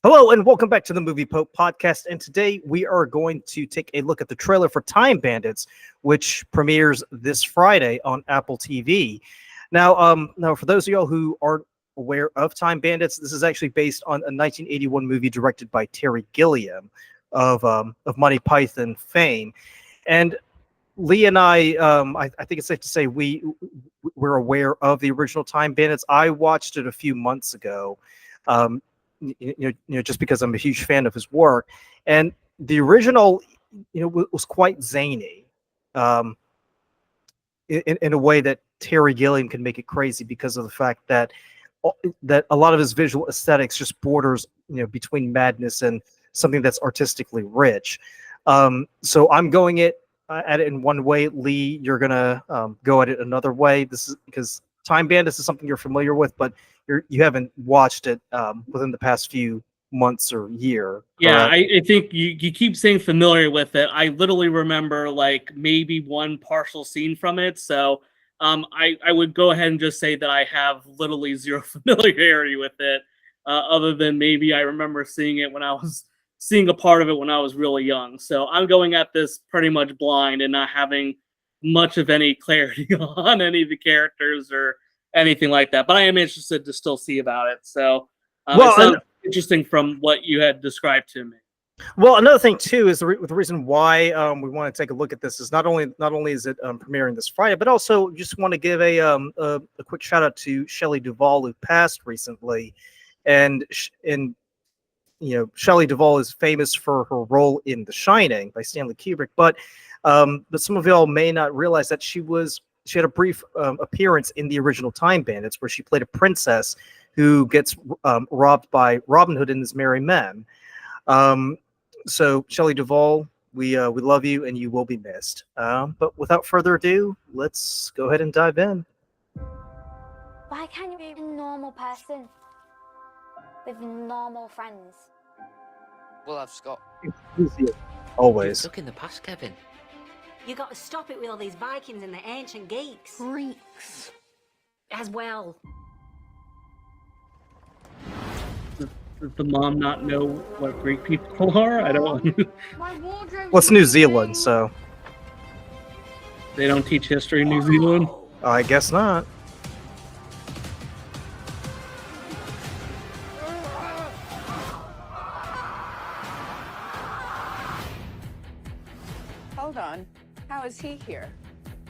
Hello and welcome back to the Movie Pope podcast. And today we are going to take a look at the trailer for Time Bandits, which premieres this Friday on Apple TV. Now, for those of y'all who aren't aware of Time Bandits, this is actually based on a 1981 movie directed by Terry Gilliam of Monty Python fame. And Lee and I think it's safe to say we're aware of the original Time Bandits. I watched it a few months ago. Just because I'm a huge fan of his work, and the original, was quite zany, in a way that Terry Gilliam can make it crazy because of the fact that a lot of his visual aesthetics just borders, between madness and something that's artistically rich. So I'm going at it in one way. Lee, you're gonna go at it another way. This is because Time Bandits is something you're familiar with, but you haven't watched it within the past few months or year. Yeah, I think you keep saying familiar with it. I literally remember like maybe one partial scene from it. So I would go ahead and just say that I have literally zero familiarity with it, other than maybe I remember seeing a part of it when I was really young. So I'm going at this pretty much blind and not having much of any clarity on any of the characters or anything like that, but I am interested to still see about it. So it sounds interesting from what you had described to me. Well, another thing too is the reason why we want to take a look at this is not only is it premiering this Friday, but also just want to give a quick shout out to Shelley Duvall, who passed recently, and Shelley Duvall is famous for her role in The Shining by Stanley Kubrick, but some of y'all may not realize that she had a brief appearance in the original Time Bandits, where she played a princess who gets robbed by Robin Hood and his merry men. So Shelley Duvall, we love you, and you will be missed. But without further ado, let's go ahead and dive in. Why can't you be a normal person with normal friends? Well, I've Scott. Always. Look in the past, Kevin. You got to stop it with all these Vikings and the ancient geeks. Greeks. As well. Does the mom not know what Greek people are? I don't. Well, it's New Zealand, so They don't teach history in New Zealand. I guess not. Hold on. How is he here?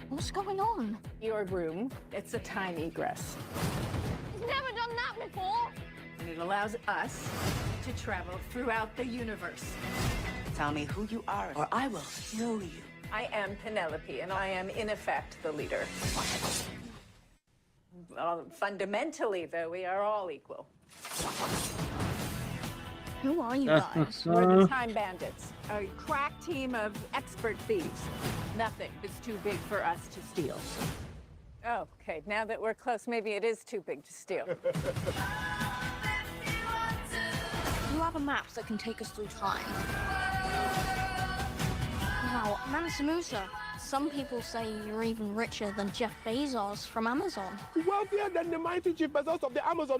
What's going on? Your room. It's a time egress. He's never done that before. And it allows us to travel throughout the universe. Tell me who you are, or I will kill you. I am Penelope, and I am, in effect, the leader. Fundamentally, though, we are all equal. Who are you guys? We're the Time Bandits, a crack team of expert thieves. Nothing is too big for us to steal. Oh, okay, now that we're close, maybe it is too big to steal. You have a map that can take us through time. Wow, Mansa, some people say you're even richer than Jeff Bezos from Amazon. Wealthier than the mighty Jeff Bezos of the Amazon.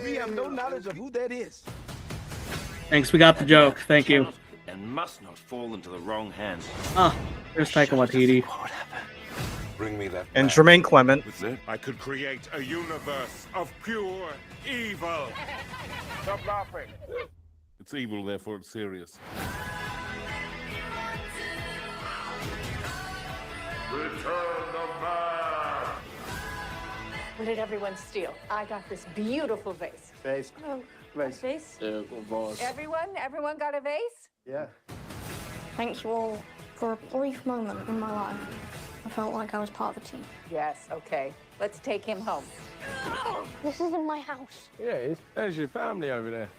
We have no knowledge of who that is. Thanks, we got the joke. Thank you. And must not fall into the wrong hands. There's Taika Waititi. Bring me that. And Jermaine Clement. With it, I could create a universe of pure evil. Stop laughing. It's evil, therefore it's serious. Return the man. What did everyone steal? I got this beautiful vase. Vase. Oh, Vase. vase? Vase. Everyone got a vase? Yeah. Thank you all. For a brief moment in my life, I felt like I was part of the team. Yes, okay. Let's take him home. This isn't my house. Yeah, it is. There's your family over there.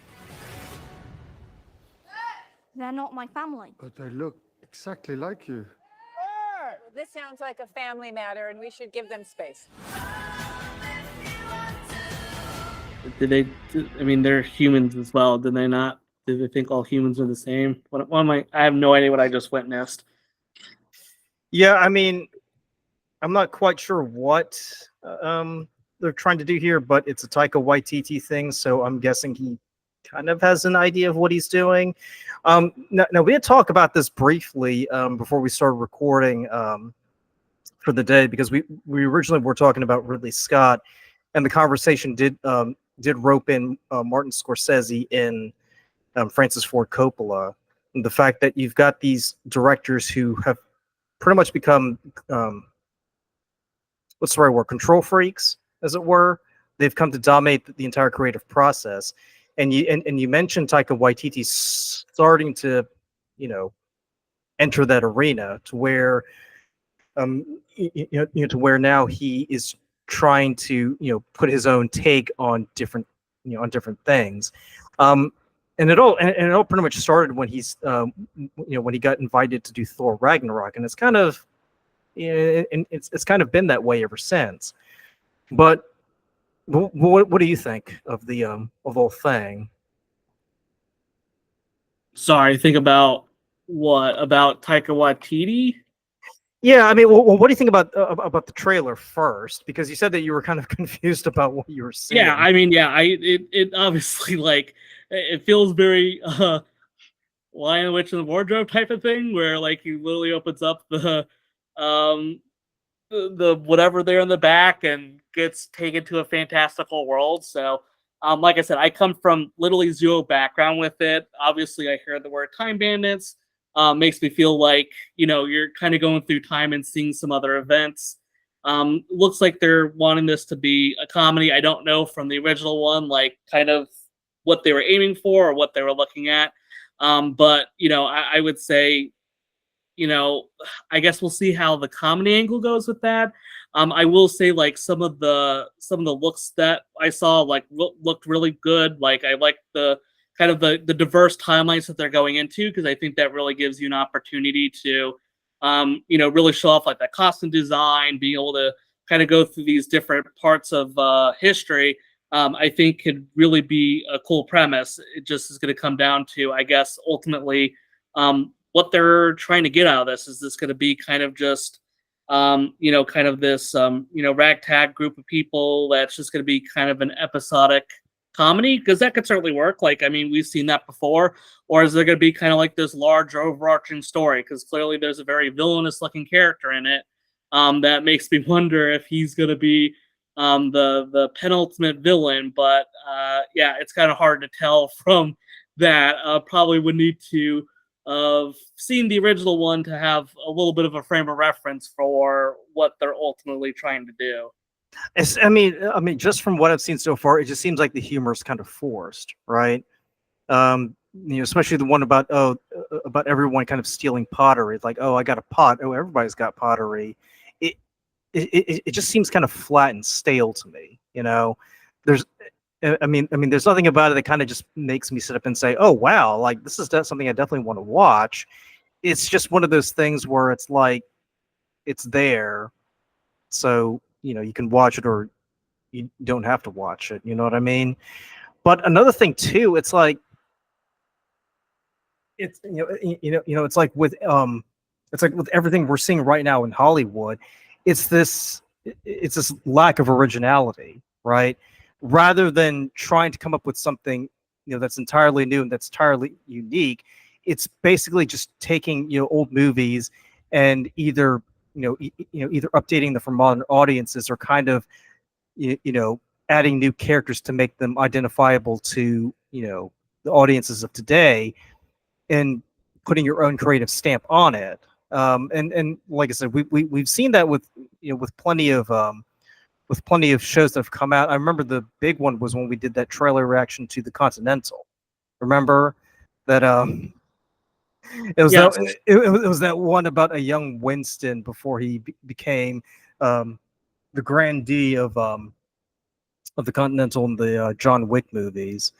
They're not my family. But they look exactly like you. This sounds like a family matter, and we should give them space. I mean, they're humans as well. Did they not? Did they think all humans are the same? What am I have no idea what I just witnessed. Yeah, I mean, I'm not quite sure what they're trying to do here, but it's a Taika Waititi thing, so I'm guessing he kind of has an idea of what he's doing. Now we had talked about this briefly before we started recording for the day, because we originally were talking about Ridley Scott, and the conversation did rope in Martin Scorsese and Francis Ford Coppola, and the fact that you've got these directors who have pretty much become what's the right word, control freaks, as it were. They've come to dominate the entire creative process. And you mentioned Taika Waititi starting to, enter that arena to where, to where now he is trying to, put his own take on different, on different things. And it all pretty much started when he's, when he got invited to do Thor Ragnarok, and it's kind of, it's kind of been that way ever since. But what do you think of the whole thing? Sorry, think about what? About Taika Waititi? Yeah, I mean, what do you think about the trailer first? Because you said that you were kind of confused about what you were seeing. Yeah, I mean, yeah, it obviously, like, it feels very Lion, the Witch, and the Wardrobe type of thing, where, like, he literally opens up the whatever there in the back and gets taken to a fantastical world. So, like I said, I come from literally zero background with it. Obviously, I hear the word Time Bandits. Makes me feel like, you're kind of going through time and seeing some other events. Looks like they're wanting this to be a comedy. I don't know from the original one, like, kind of what they were aiming for or what they were looking at. But, I would say, I guess we'll see how the comedy angle goes with that. I will say, like, some of the looks that I saw, like, looked really good. Like, I like the kind of the diverse timelines that they're going into, because I think that really gives you an opportunity to, really show off, like, that costume design, being able to kind of go through these different parts of history. I think could really be a cool premise. It just is going to come down to, I guess, ultimately, what they're trying to get out of this. Is this going to be kind of just, kind of this, ragtag group of people that's just going to be kind of an episodic comedy? Because that could certainly work. Like, I mean, we've seen that before. Or is there going to be kind of like this large overarching story? Because clearly there's a very villainous looking character in it. That makes me wonder if he's going to be the penultimate villain. But yeah, it's kind of hard to tell from that. Probably would need to have seen the original one to have a little bit of a frame of reference for what they're ultimately trying to do. I mean, just from what I've seen so far, it just seems like the humor is kind of forced, right? Especially the one about everyone kind of stealing pottery. It's like, oh, I got a pot. Oh, everybody's got pottery. It just seems kind of flat and stale to me. There's there's nothing about it that kind of just makes me sit up and say, oh wow, like this is something I definitely want to watch. It's just one of those things where it's like it's there, so you can watch it or you don't have to watch it. You know what I mean? But another thing too, it's like it's it's like with everything we're seeing right now in Hollywood, it's this lack of originality, right? Rather than trying to come up with something that's entirely new and that's entirely unique, it's basically just taking old movies and either either updating them for modern audiences or kind of adding new characters to make them identifiable to the audiences of today, and putting your own creative stamp on it. And like I said, we've seen that with with plenty of shows that have come out. I remember the big one was when we did that trailer reaction to The Continental. Remember that? It was Yes. it was that one about a young Winston before he became the grandee of the Continental in the John Wick movies.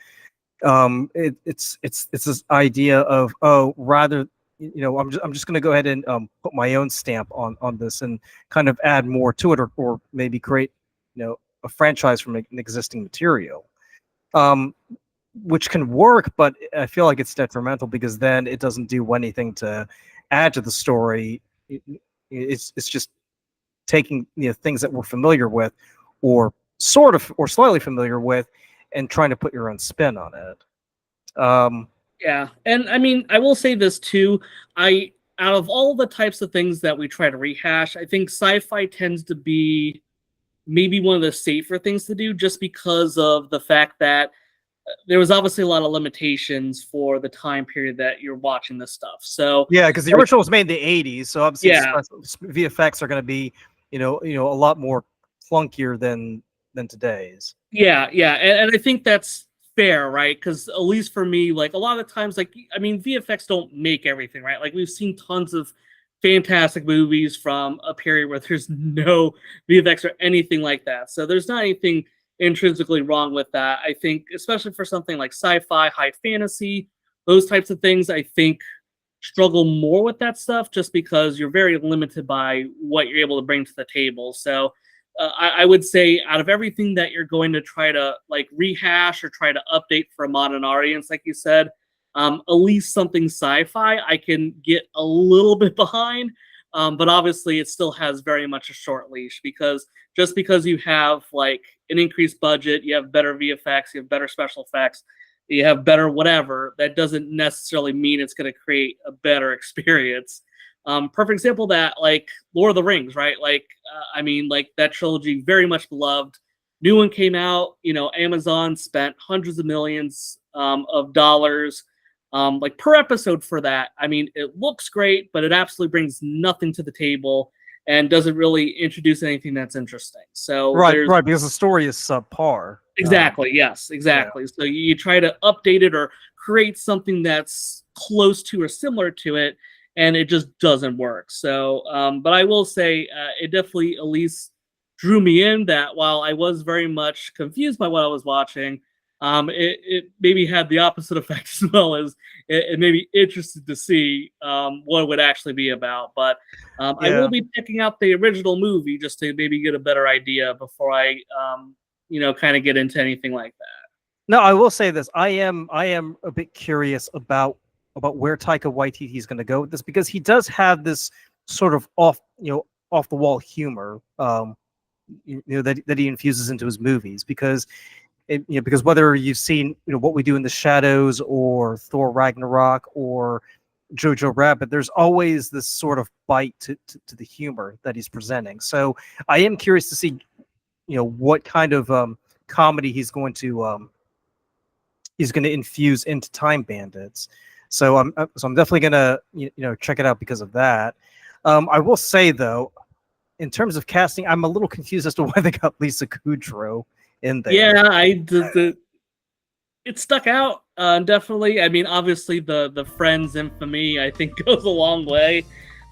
It's this idea of, oh, rather I'm just going to go ahead and put my own stamp on this and kind of add more to it, or maybe create a franchise from an existing material, which can work, but I feel like it's detrimental because then it doesn't do anything to add to the story. It's just taking things that we're familiar with, or sort of or slightly familiar with, and trying to put your own spin on it. Yeah, and I mean, I will say this too. Out of all the types of things that we try to rehash, I think sci-fi tends to be maybe one of the safer things to do, just because of the fact that there was obviously a lot of limitations for the time period that you're watching this stuff. So Yeah, because the original was made in the '80s, so obviously Yeah. VFX are going to be, a lot more clunkier than today's. Yeah, and I think that's fair, right? Because at least for me, like a lot of times, like I mean, VFX don't make everything, right? Like we've seen tons of fantastic movies from a period where there's no VFX or anything like that. So there's not anything intrinsically wrong with that. I think, especially for something like sci-fi, high fantasy, those types of things, I think struggle more with that stuff just because you're very limited by what you're able to bring to the table. So I would say out of everything that you're going to try to like rehash or try to update for a modern audience, like you said, at least something sci-fi I can get a little bit behind. But obviously it still has very much a short leash, because just because you have like an increased budget, you have better VFX, you have better special effects, you have better whatever, that doesn't necessarily mean it's going to create a better experience. Perfect example of that, like Lord of the Rings, right? Like, I mean, like that trilogy, very much beloved. New one came out, Amazon spent hundreds of millions of dollars, like per episode for that. I mean, it looks great, but it absolutely brings nothing to the table and doesn't really introduce anything that's interesting. So Right, because the story is subpar. Exactly. Yes, exactly. Yeah. So you try to update it or create something that's close to or similar to it, and it just doesn't work. So, but I will say it definitely at least drew me in, that while I was very much confused by what I was watching, it maybe had the opposite effect, as well as it made me interested to see what it would actually be about. But I will be checking out the original movie just to maybe get a better idea before I kind of get into anything like that. No, I will say this. I am a bit curious about where Taika Waititi is going to go with this, because he does have this sort of off the wall humor that he infuses into his movies, because because whether you've seen What We Do in the Shadows or Thor Ragnarok or Jojo Rabbit, there's always this sort of bite to the humor that he's presenting. So I am curious to see what kind of comedy he's going to infuse into Time Bandits. So I'm definitely gonna check it out because of that. I will say though, in terms of casting, I'm a little confused as to why they got Lisa Kudrow in there. Yeah, it stuck out definitely. I mean, obviously the Friends infamy, I think, goes a long way.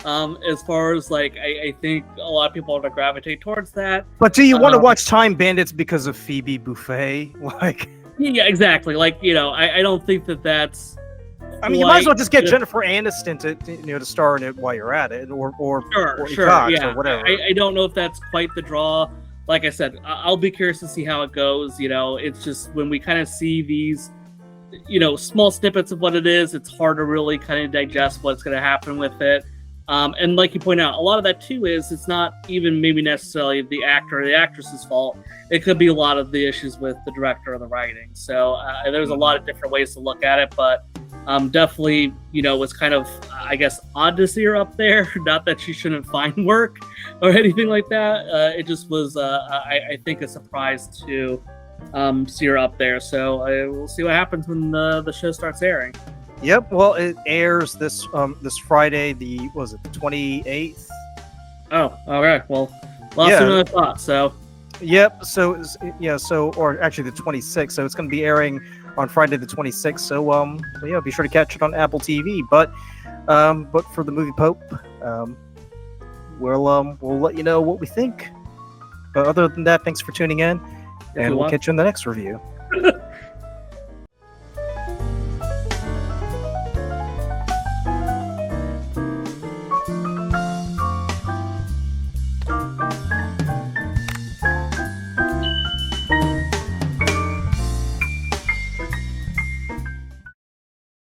As far as like, I think a lot of people are going to gravitate towards that. But do you want to watch Time Bandits because of Phoebe Buffay? Like, yeah, exactly. Like, I don't think that's. I mean, you might as well just get Jennifer Aniston to star in it while you're at it, or sure, Cox, yeah. or whatever. I don't know if that's quite the draw. Like I said, I'll be curious to see how it goes. It's just when we kind of see these, small snippets of what it is, it's hard to really kind of digest what's going to happen with it. And like you point out, a lot of that too is it's not even maybe necessarily the actor or the actress's fault. It could be a lot of the issues with the director or the writing. So there's a lot of different ways to look at it, but definitely, was kind of, I guess, odd to see her up there. Not that she shouldn't find work or anything like that. It just was, I think, a surprise to see her up there. So we'll see what happens when the show starts airing. Yep. Well, it airs this Friday. The 28th? Oh, all right. Well, lots of other thoughts. So. Yep. So or actually the 26th. So it's going to be airing on Friday the 26th. So yeah, be sure to catch it on Apple TV. But for the Movie Pope, we'll let you know what we think. But other than that, thanks for tuning in, and we'll catch you in the next review.